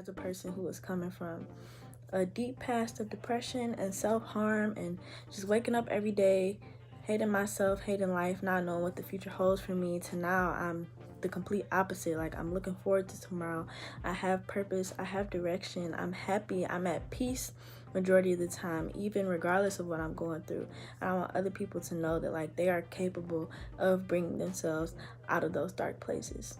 as a person who is coming from a deep past of depression and self-harm and just waking up every day hating myself, hating life, not knowing what the future holds for me, to now I'm the complete opposite. Like, I'm looking forward to tomorrow. I have purpose, I have direction, I'm happy, I'm at peace majority of the time, even regardless of what I'm going through. I want other people to know that like they are capable of bringing themselves out of those dark places.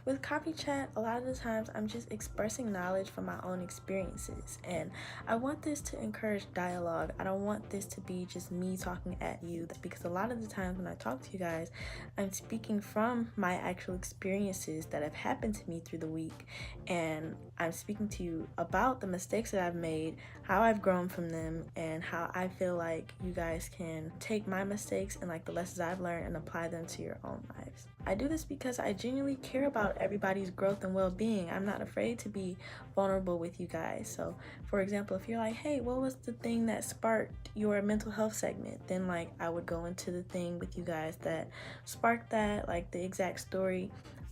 With Kafi Chat, a lot of the times I'm just expressing knowledge from my own experiences, and I want this to encourage dialogue. I don't want this to be just me talking at you, because a lot of the times when I talk to you guys, I'm speaking from my actual experiences that have happened to me through the week, and I'm speaking to you about the mistakes that I've made, how I've grown from them, and how I feel like you guys can take my mistakes and like the lessons I've learned and apply them to your own lives. I do this because I genuinely care about everybody's growth and well-being. I'm not afraid to be vulnerable with you guys. So for example, if you're like, hey, what was the thing that sparked your mental health segment, then like I would go into the thing with you guys that sparked that, like the exact story.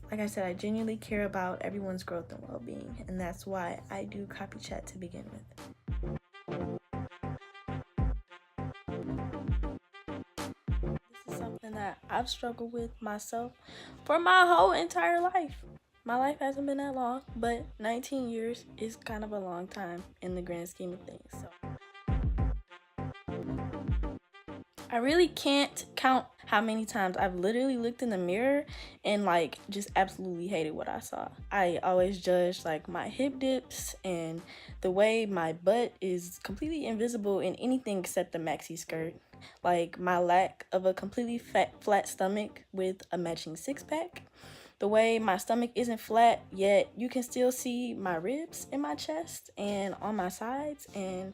Like I said, I genuinely care about everyone's growth and well-being, and that's why I do Kafi Chat to begin with. This is something that I've struggled with myself for my whole entire life. My life hasn't been that long, but 19 years is kind of a long time in the grand scheme of things. So I really can't count how many times I've literally looked in the mirror and like just absolutely hated what I saw. I always judged like my hip dips and the way my butt is completely invisible in anything except the maxi skirt. Like my lack of a completely flat stomach with a matching six-pack. The way my stomach isn't flat, yet you can still see my ribs in my chest and on my sides, and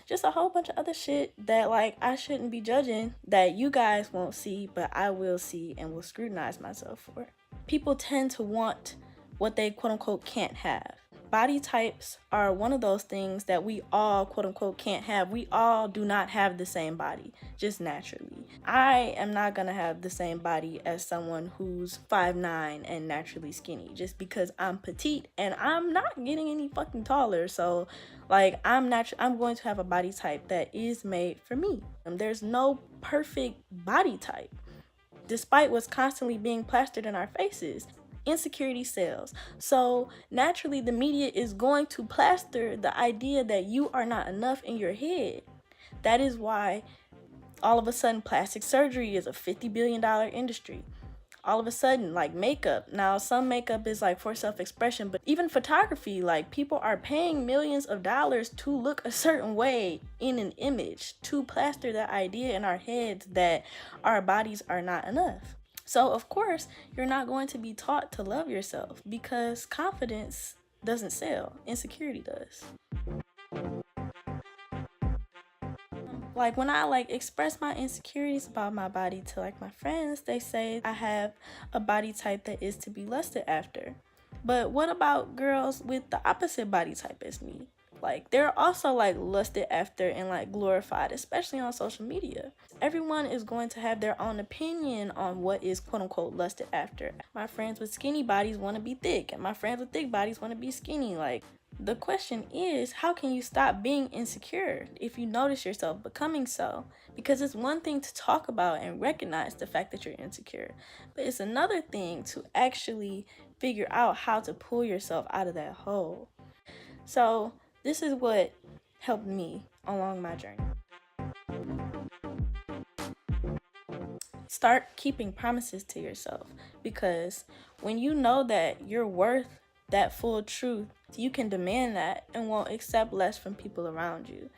just a whole bunch of other shit that like I shouldn't be judging, that you guys won't see, but I will see and will scrutinize myself for. People tend to want what they quote unquote can't have. Body types are one of those things that we all quote unquote can't have. We all do not have the same body, just naturally. I am not gonna have the same body as someone who's 5'9" and naturally skinny, just because I'm petite and I'm not getting any fucking taller. So like I'm going to have a body type that is made for me. There's no perfect body type, despite what's constantly being plastered in our faces. Insecurity sells. So naturally the media is going to plaster the idea that you are not enough in your head. That is why all of a sudden plastic surgery is a $50 billion industry. All of a sudden, like makeup. Now some makeup is like for self-expression, but even photography, like people are paying millions of dollars to look a certain way in an image, to plaster the idea in our heads that our bodies are not enough. So of course, you're not going to be taught to love yourself, because confidence doesn't sell, insecurity does. Like when I like express my insecurities about my body to like my friends, they say I have a body type that is to be lusted after. But what about girls with the opposite body type as me? Like they're also like lusted after and like glorified, especially on social media. Everyone is going to have their own opinion on what is quote unquote lusted after. My friends with skinny bodies want to be thick, and my friends with thick bodies want to be skinny. Like, the question is, how can you stop being insecure if you notice yourself becoming so? Because it's one thing to talk about and recognize the fact that you're insecure, but it's another thing to actually figure out how to pull yourself out of that hole. So this is what helped me along my journey. Start keeping promises to yourself, because when you know that you're worth that full truth, you can demand that and won't accept less from people around you,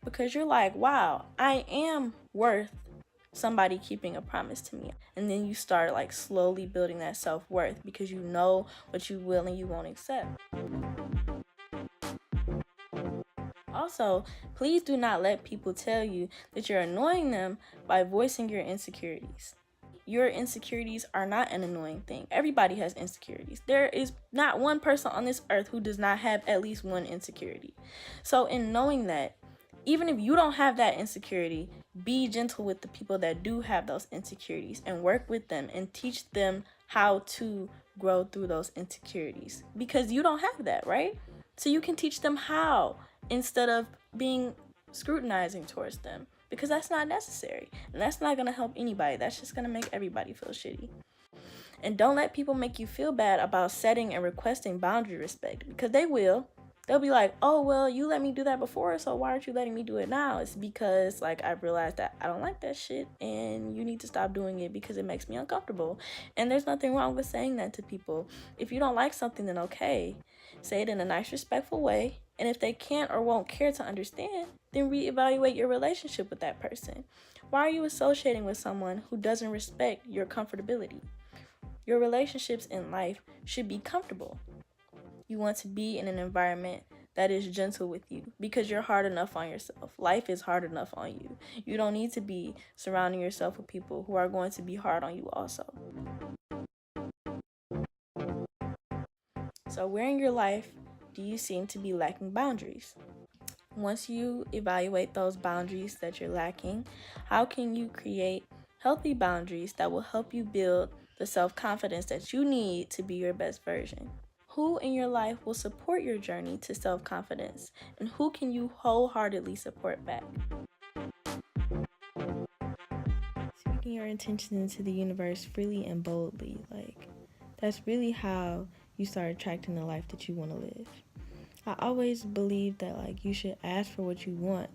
because you're like, wow, I am worth somebody keeping a promise to me. And then you start like slowly building that self-worth, because you know what you will and you won't accept. Also, please do not let people tell you that you're annoying them by voicing your insecurities. Your insecurities are not an annoying thing. Everybody has insecurities. There is not one person on this earth who does not have at least one insecurity. So in knowing that, even if you don't have that insecurity, be gentle with the people that do have those insecurities and work with them and teach them how to grow through those insecurities, because you don't have that, right? so you can teach them how instead of being scrutinizing towards them, because that's not necessary and that's not going to help anybody. That's just going to make everybody feel shitty. And don't let people make you feel bad about setting and requesting boundary respect, because they will. They'll be like, oh, well, you let me do that before, so why aren't you letting me do it now? It's because, like, I realized that I don't like that shit, and you need to stop doing it because it makes me uncomfortable. And there's nothing wrong with saying that to people. If you don't like something, then okay. Say it in a nice, respectful way. And if they can't or won't care to understand, then reevaluate your relationship with that person. Why are you associating with someone who doesn't respect your comfortability? Your relationships in life should be comfortable. You want to be in an environment that is gentle with you because you're hard enough on yourself. Life is hard enough on you. You don't need to be surrounding yourself with people who are going to be hard on you also. So, where in your life do you seem to be lacking boundaries? Once you evaluate those boundaries that you're lacking, how can you create healthy boundaries that will help you build the self-confidence that you need to be your best version? Who in your life will support your journey to self-confidence, and who can you wholeheartedly support back? Speaking your intentions into the universe freely and boldly, that's really how you start attracting the life that you want to live. I always believe that you should ask for what you want.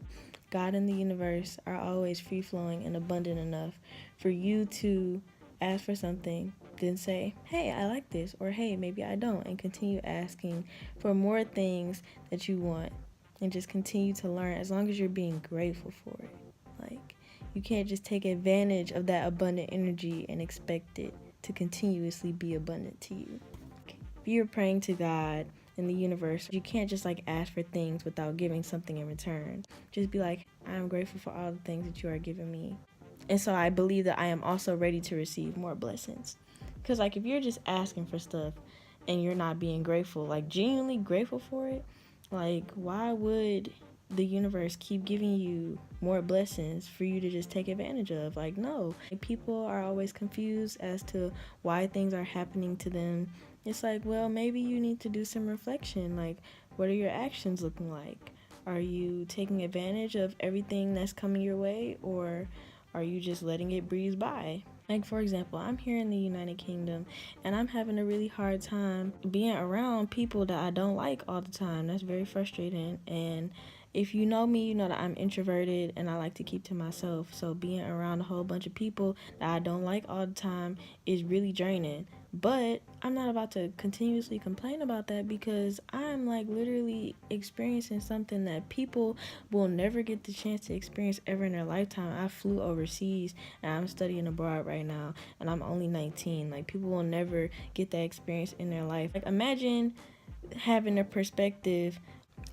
God and the universe are always free-flowing and abundant enough for you to ask for something, then say, hey, I like this, or hey, maybe I don't, and continue asking for more things that you want, and just continue to learn as long as you're being grateful for it. You can't just take advantage of that abundant energy and expect it to continuously be abundant to you. If you're praying to God in the universe, you can't just ask for things without giving something in return. Just be like, I'm grateful for all the things that you are giving me. And so I believe that I am also ready to receive more blessings. Because if you're just asking for stuff and you're not being grateful, genuinely grateful for it, why would the universe keep giving you more blessings for you to just take advantage of? No. People are always confused as to why things are happening to them. It's well, maybe you need to do some reflection. What are your actions looking like? Are you taking advantage of everything that's coming your way, or are you just letting it breeze by? For example, I'm here in the United Kingdom and I'm having a really hard time being around people that I don't like all the time. That's very frustrating. And if you know me, you know that I'm introverted and I like to keep to myself. So being around a whole bunch of people that I don't like all the time is really draining. But I'm not about to continuously complain about that, because I'm literally experiencing something that people will never get the chance to experience ever in their lifetime. I flew overseas and I'm studying abroad right now and I'm only 19. People will never get that experience in their life. Imagine having a perspective,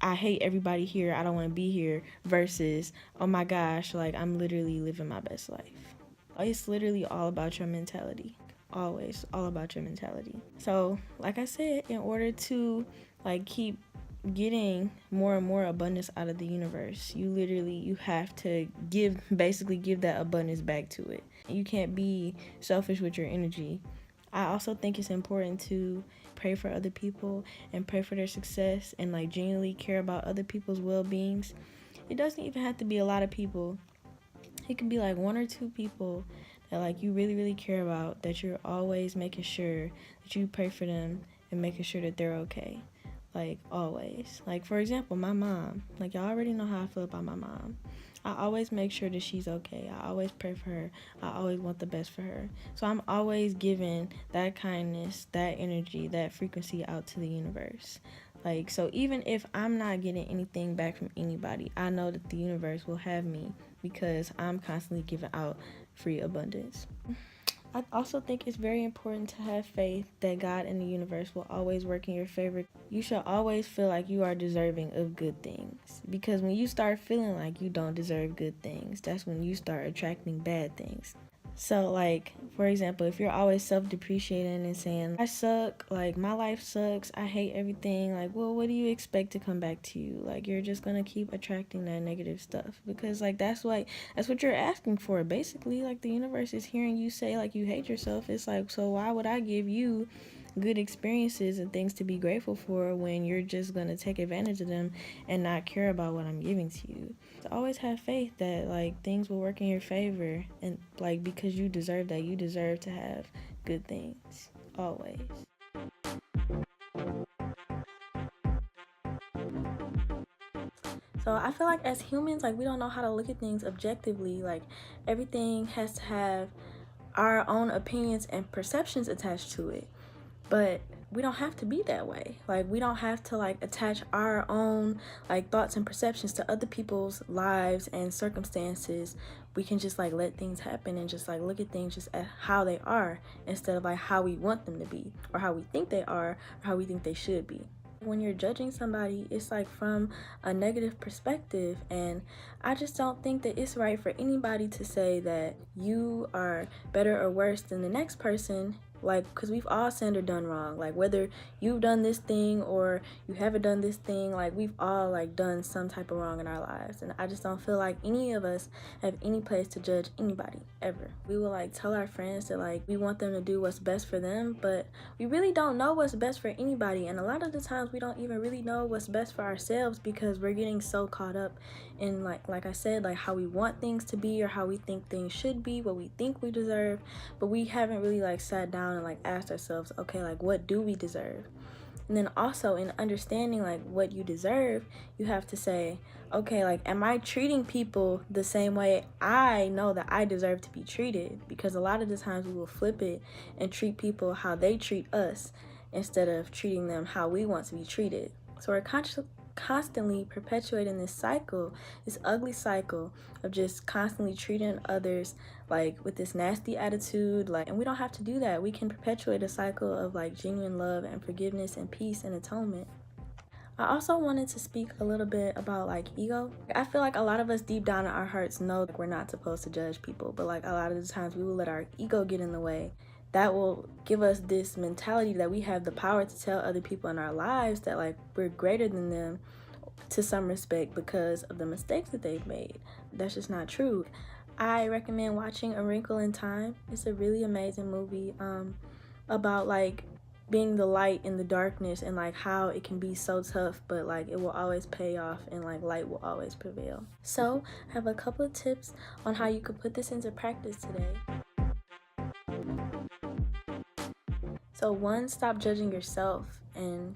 I hate everybody here, I don't want to be here, versus, oh my gosh, I'm literally living my best life. It's literally all about your mentality. Always all about your mentality. So like I said, in order to keep getting more and more abundance out of the universe, you have to give that abundance back to it. You can't be selfish with your energy. I also think it's important to pray for other people and pray for their success and genuinely care about other people's well-beings. It doesn't even have to be a lot of people. It could be one or two people that you really, really care about, that you're always making sure that you pray for them and making sure that they're okay. Always. For example, my mom. Y'all already know how I feel about my mom. I always make sure that she's okay. I always pray for her. I always want the best for her. So I'm always giving that kindness, that energy, that frequency out to the universe. So even if I'm not getting anything back from anybody, I know that the universe will have me, because I'm constantly giving out free abundance. I also think it's very important to have faith that God and the universe will always work in your favor. You should always feel like you are deserving of good things, because when you start feeling like you don't deserve good things, that's when you start attracting bad things. So for example, if you're always self-depreciating and saying, I suck, my life sucks, I hate everything, well, what do you expect to come back to you? You're just gonna keep attracting that negative stuff, because that's what you're asking for, basically. The universe is hearing you say you hate yourself. It's so why would I give you good experiences and things to be grateful for when you're just going to take advantage of them and not care about what I'm giving to you. So always have faith that like things will work in your favor, and like because you deserve that. You deserve to have good things always. So I feel like as humans, like we don't know how to look at things objectively. Like everything has to have our own opinions and perceptions attached to it. But we don't have to be that way. Like we don't have to like attach our own like thoughts and perceptions to other people's lives and circumstances. We can just like let things happen and just like look at things just at how they are instead of like how we want them to be or how we think they are or how we think they should be. When you're judging somebody, it's like from a negative perspective, and I just don't think that it's right for anybody to say that you are better or worse than the next person, like because we've all sinned or done wrong. Like whether you've done this thing or you haven't done this thing, like we've all like done some type of wrong in our lives, and I just don't feel like any of us have any place to judge anybody ever. We will like tell our friends that like we want them to do what's best for them, but we really don't know what's best for anybody, and a lot of the times we don't even really know what's best for ourselves because we're getting so caught up in like I said, like how we want things to be or how we think things should be, what we think we deserve, but we haven't really like sat down and like asked ourselves, okay, like what do we deserve? And then also in understanding like what you deserve, you have to say, okay, like am I treating people the same way I know that I deserve to be treated? Because a lot of the times we will flip it and treat people how they treat us instead of treating them how we want to be treated. So we're constantly perpetuating this cycle, this ugly cycle of just constantly treating others like with this nasty attitude, like, and we don't have to do that. We can perpetuate a cycle of like genuine love and forgiveness and peace and atonement. I also wanted to speak a little bit about like ego. I feel like a lot of us deep down in our hearts know that we're not supposed to judge people, but like a lot of the times we will let our ego get in the way. That will give us this mentality that we have the power to tell other people in our lives that like we're greater than them to some respect because of the mistakes that they've made. That's just not true. I recommend watching A Wrinkle in Time. It's a really amazing movie about like being the light in the darkness and like how it can be so tough, but like it will always pay off and like light will always prevail. So I have a couple of tips on how you could put this into practice today. So one, stop judging yourself and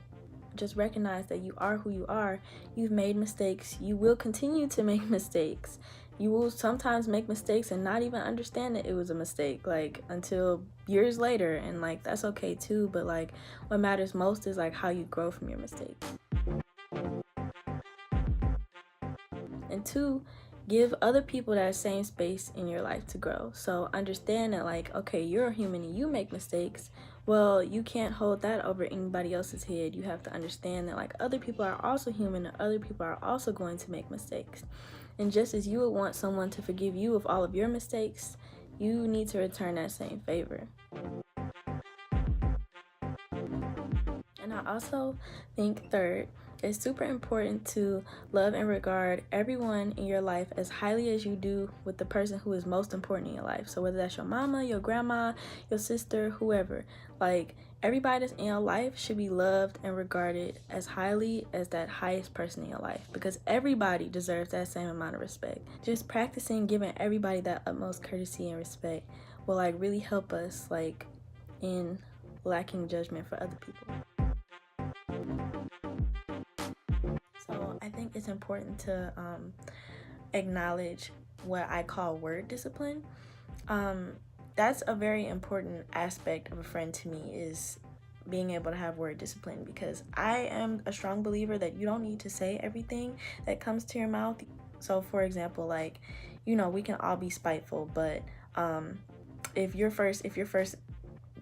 just recognize that you are who you are. You've made mistakes. You will continue to make mistakes. You will sometimes make mistakes and not even understand that it was a mistake, like until years later, and like that's okay too, but like what matters most is like how you grow from your mistakes. And two, give other people that same space in your life to grow. So understand that like, okay, you're a human and you make mistakes. Well, you can't hold that over anybody else's head. You have to understand that like other people are also human and other people are also going to make mistakes. And just as you would want someone to forgive you of all of your mistakes, you need to return that same favor. And I also think third, it's super important to love and regard everyone in your life as highly as you do with the person who is most important in your life. So whether that's your mama, your grandma, your sister, whoever, like everybody that's in your life should be loved and regarded as highly as that highest person in your life, because everybody deserves that same amount of respect. Just practicing giving everybody that utmost courtesy and respect will like really help us like in lacking judgment for other people. So I think it's important to acknowledge what I call word discipline. That's a very important aspect of a friend to me, is being able to have word discipline, because I am a strong believer that you don't need to say everything that comes to your mouth. So for example, like, you know, we can all be spiteful, but if your first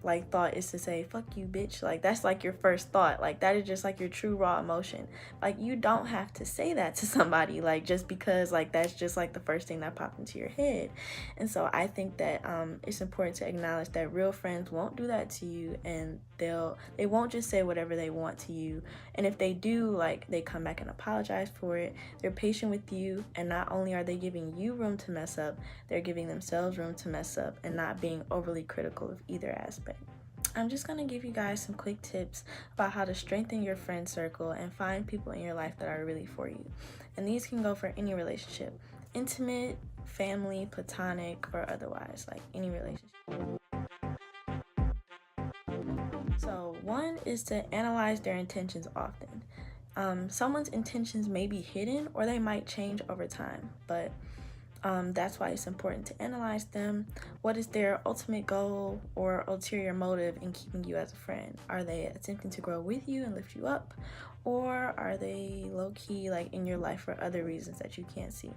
like thought is to say fuck you bitch, like that's like your first thought, like that is just like your true raw emotion. Like you don't have to say that to somebody like just because like that's just like the first thing that popped into your head. And so I think that it's important to acknowledge that real friends won't do that to you, and they won't just say whatever they want to you. And if they do, like they come back and apologize for it. They're patient with you, and not only are they giving you room to mess up, they're giving themselves room to mess up and not being overly critical of either aspect. I'm just going to give you guys some quick tips about how to strengthen your friend circle and find people in your life that are really for you. And these can go for any relationship, intimate, family, platonic, or otherwise, like any relationship. So one is to analyze their intentions often. Someone's intentions may be hidden or they might change over time, but that's why it's important to analyze them. What is their ultimate goal or ulterior motive in keeping you as a friend? Are they attempting to grow with you and lift you up? Or are they low-key like in your life for other reasons that you can't see?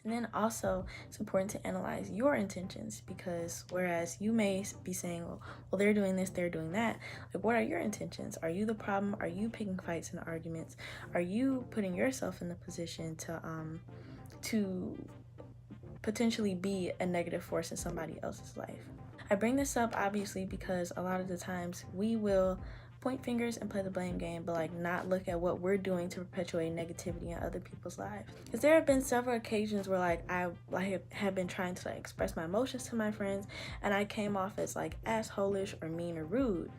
And then also, it's important to analyze your intentions, because whereas you may be saying, well, they're doing this, they're doing that. Like, what are your intentions? Are you the problem? Are you picking fights and arguments? Are you putting yourself in the position to potentially be a negative force in somebody else's life? I bring this up obviously because a lot of the times we will point fingers and play the blame game, but like not look at what we're doing to perpetuate negativity in other people's lives. Because there have been several occasions where like I have been trying to like express my emotions to my friends, and I came off as like assholish or mean or rude.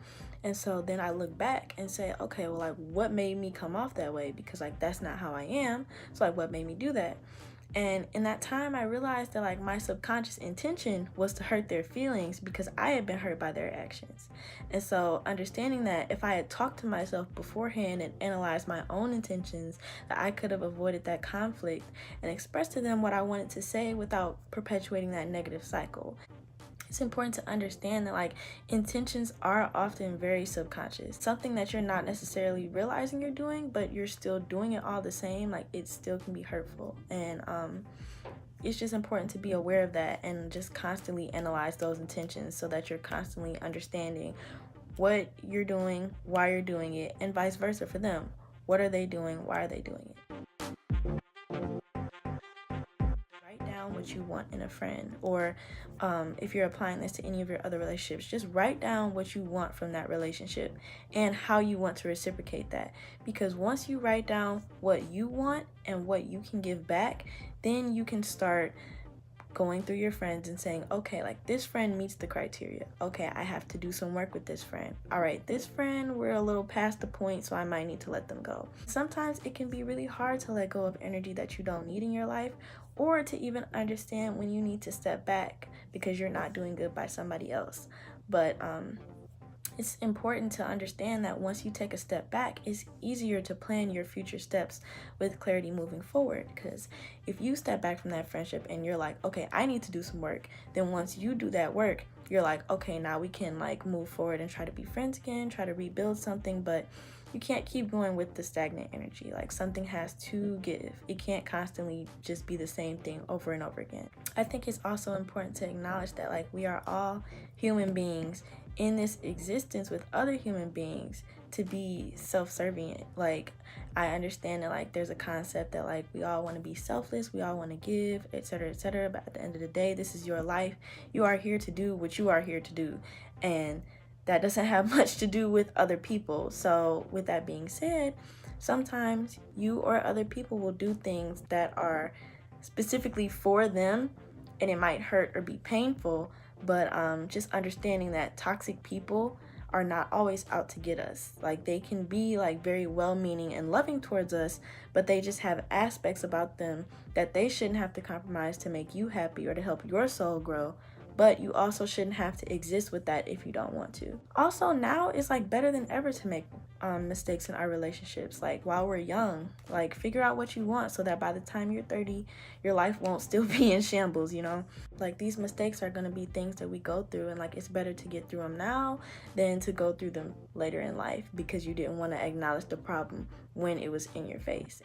And so then I look back and say, okay, well, like what made me come off that way? Because like that's not how I am. So like what made me do that? And in that time, I realized that like my subconscious intention was to hurt their feelings because I had been hurt by their actions. And so understanding that if I had talked to myself beforehand and analyzed my own intentions, that I could have avoided that conflict and expressed to them what I wanted to say without perpetuating that negative cycle. It's important to understand that like intentions are often very subconscious, something that you're not necessarily realizing you're doing, but you're still doing it all the same. Like it still can be hurtful, and it's just important to be aware of that and just constantly analyze those intentions so that you're constantly understanding what you're doing, why you're doing it, and vice versa for them. What are they doing? Why are they doing it? What you want in a friend, or if you're applying this to any of your other relationships, just write down what you want from that relationship and how you want to reciprocate that. Because once you write down what you want and what you can give back, then you can start going through your friends and saying, okay, like this friend meets the criteria. Okay, I have to do some work with this friend. All right, this friend, we're a little past the point, so I might need to let them go. Sometimes it can be really hard to let go of energy that you don't need in your life, or to even understand when you need to step back because you're not doing good by somebody else. But it's important to understand that once you take a step back, it's easier to plan your future steps with clarity moving forward. Because if you step back from that friendship and you're like, okay, I need to do some work, then once you do that work, you're like, okay, now we can like move forward and try to be friends again, try to rebuild something. But you can't keep going with the stagnant energy. Like something has to give. It can't constantly just be the same thing over and over again. I think it's also important to acknowledge that like we are all human beings in this existence with other human beings to be self-serving. Like I understand that like there's a concept that like we all want to be selfless, we all want to give, etc., etc., but at the end of the day, this is your life. You are here to do what you are here to do, and that doesn't have much to do with other people. So with that being said, sometimes you or other people will do things that are specifically for them, and it might hurt or be painful, but just understanding that toxic people are not always out to get us. Like they can be like very well-meaning and loving towards us, but they just have aspects about them that they shouldn't have to compromise to make you happy or to help your soul grow. But you also shouldn't have to exist with that if you don't want to. Also, now it's like better than ever to make mistakes in our relationships. Like while we're young, like figure out what you want so that by the time you're 30, your life won't still be in shambles, you know? Like these mistakes are gonna be things that we go through, and like it's better to get through them now than to go through them later in life because you didn't want to acknowledge the problem when it was in your face.